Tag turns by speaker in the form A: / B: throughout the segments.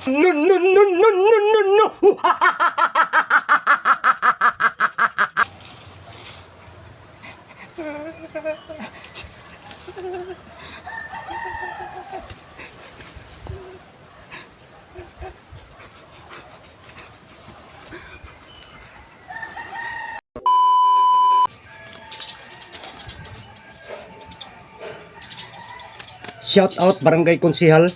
A: No, no, no, no, no, no, no. Shout out Barangay Konsihal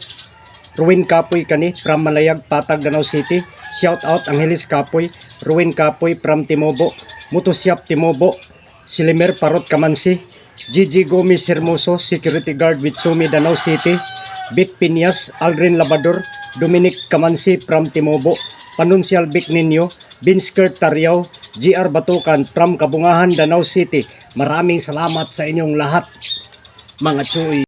A: Ruin Kapoy kani from Malayag, Patag, Danau City. Shout out Angeles Kapoy, Ruin Kapoy from Timobo, Mutusyap Timobo, Silimer Parot Kamansi, Gigi Gomez Hermoso, Security Guard with Sumi, Danau City, Bit Piñas, Aldrin Labador, Dominic Kamansi from Timobo, Panuncial Bic Ninyo, Binsker Tariao, GR Batukan from Kabungahan, Danau City. Maraming salamat sa inyong lahat, mga chuy.